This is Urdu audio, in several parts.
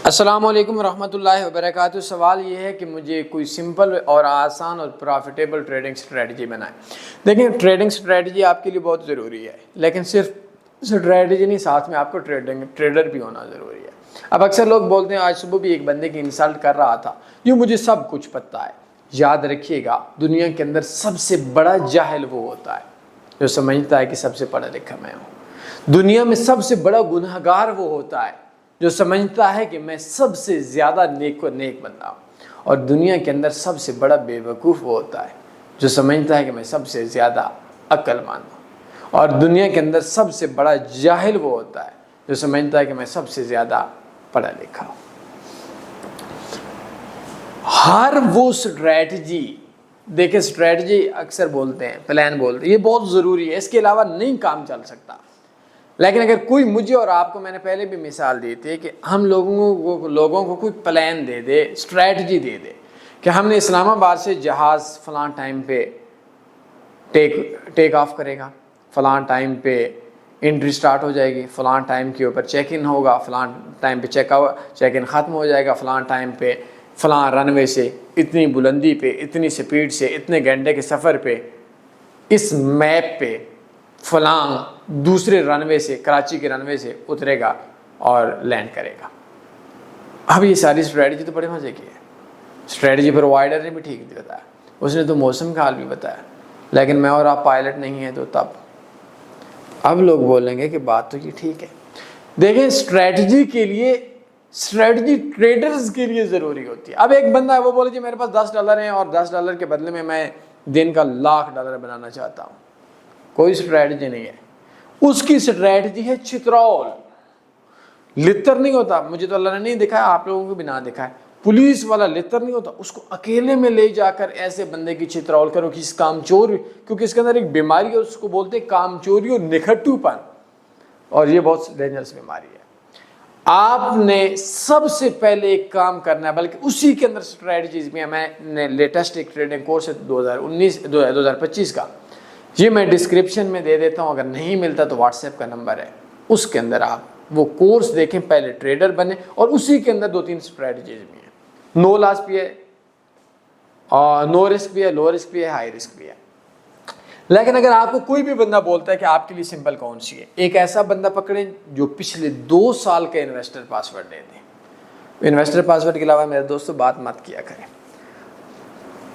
السلام علیکم ورحمۃ اللہ وبرکاتہ۔ سوال یہ ہے کہ مجھے کوئی سمپل اور آسان اور پروفیٹیبل ٹریڈنگ سٹریٹجی بنائیں۔ دیکھیں، ٹریڈنگ سٹریٹجی آپ کے لیے بہت ضروری ہے، لیکن صرف سٹریٹجی نہیں، ساتھ میں آپ کو ٹریڈر بھی ہونا ضروری ہے۔ اب اکثر لوگ بولتے ہیں، آج صبح بھی ایک بندے کی انسلٹ کر رہا تھا، یہ مجھے سب کچھ پتہ ہے۔ یاد رکھیے گا، دنیا کے اندر سب سے بڑا جاہل وہ ہوتا ہے جو سمجھتا ہے کہ سب سے پڑھا لکھا میں ہوں۔ دنیا میں سب سے بڑا گنہگار وہ ہوتا ہے جو سمجھتا ہے کہ میں سب سے زیادہ نیک بندہ ہوں، اور دنیا کے اندر سب سے بڑا بے وقوف وہ ہوتا ہے جو سمجھتا ہے کہ میں سب سے زیادہ عقل مند ہوں، اور دنیا کے اندر سب سے بڑا جاہل وہ ہوتا ہے جو سمجھتا ہے کہ میں سب سے زیادہ پڑھا لکھا ہوں۔ ہر وہ سٹریٹجی، دیکھیں سٹریٹجی اکثر بولتے ہیں، پلان بولتے ہیں، یہ بہت ضروری ہے، اس کے علاوہ نہیں کام چل سکتا۔ لیکن اگر کوئی مجھے اور آپ کو، میں نے پہلے بھی مثال دی تھی کہ ہم لوگوں کو کوئی پلان دے دے، سٹریٹجی دے دے کہ ہم نے اسلام آباد سے جہاز فلاں ٹائم پہ ٹیک آف کرے گا، فلاں ٹائم پہ انٹری سٹارٹ ہو جائے گی، فلاں ٹائم کے اوپر چیک ان ہوگا، فلاں ٹائم پہ چیک ان ختم ہو جائے گا، فلاں ٹائم پہ فلاں رن وے سے اتنی بلندی پہ اتنی سپیڈ سے اتنے گھنٹے کے سفر پہ اس میپ پہ فلاں دوسرے رن وے سے، کراچی کے رن وے سے اترے گا اور لینڈ کرے گا۔ اب یہ ساری اسٹریٹجی تو بڑے مزے کی ہے۔ اسٹریٹجی پرووائڈر نے بھی ٹھیک بتایا، اس نے تو موسم کا حال بھی بتایا، لیکن میں اور آپ پائلٹ نہیں ہیں تو تب اب لوگ بولیں گے کہ بات تو یہ ٹھیک ہے۔ دیکھیں، اسٹریٹجی کے لیے، اسٹریٹجی ٹریڈرز کے لیے ضروری ہوتی ہے۔ اب ایک بندہ ہے، وہ بولے جی میرے پاس $10 ہیں اور $10 کے بدلے میں دن کا $1,00,000 بنانا چاہتا ہوں۔ کوئی اسٹریٹجی نہیں ہے، اس کی اسٹریٹجی ہے چترول۔ لتر نہیں ہوتا، مجھے تو اللہ نے نہیں دکھایا، آپ لوگوں کو بھی نہ دکھایا، پولیس والا لتر نہیں ہوتا، اس کو اکیلے میں لے جا کر ایسے بندے کی چترول کرو کہ اس کام چور، کیونکہ اس کے اندر ایک بیماری ہے، اس کو بولتے ہیں کام چوری اور نکھٹو پن، اور یہ بہت ڈینجرس بیماری ہے۔ آپ نے سب سے پہلے ایک کام کرنا ہے، بلکہ اسی کے اندر اسٹریٹجیز بھی ہیں۔ میں نے لیٹسٹ ایک ٹریڈنگ کورس ہے 2025 کا، یہ میں ڈسکرپشن میں دے دیتا ہوں، اگر نہیں ملتا تو واٹس ایپ کا نمبر ہے، اس کے اندر آپ وہ کورس دیکھیں، پہلے ٹریڈر بنے، اور اسی کے اندر 2-3 اسٹریٹجیز بھی ہیں۔ نو لاس بھی ہے، اور نو رسک بھی ہے، لو رسک بھی ہے، ہائی رسک بھی ہے۔ لیکن اگر آپ کو کوئی بھی بندہ بولتا ہے کہ آپ کے لیے سمپل کون سی ہے، ایک ایسا بندہ پکڑیں جو پچھلے 2 سال کا انویسٹر پاسورڈ دے دیں۔ انویسٹر پاسورڈ کے علاوہ میرے دوستو بات مت کیا کریں۔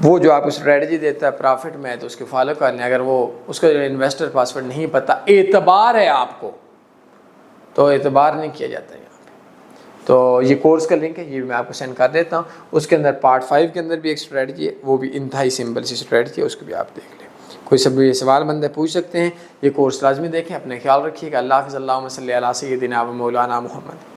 وہ جو آپ کو اسٹریٹجی دیتا ہے پرافٹ میں، تو اس کو فالو کر لیں۔ اگر وہ اس کا انویسٹر پاسورڈ نہیں پتہ، اعتبار ہے آپ کو، تو اعتبار نہیں کیا جاتا یہاں پہ۔ تو یہ کورس کا لنک ہے، یہ میں آپ کو سینڈ کر دیتا ہوں۔ اس کے اندر پارٹ 5 کے اندر بھی ایک اسٹریٹجی ہے، وہ بھی انتہائی سمپل سی اسٹریٹجی ہے، اس کو بھی آپ دیکھ لیں۔ کوئی سب یہ سوال بندے پوچھ سکتے ہیں، یہ کورس لازمی دیکھیں۔ اپنے خیال رکھیے گا۔ اللہ حافظ۔ اللہم صلی علی سیدنا و مولانا محمد۔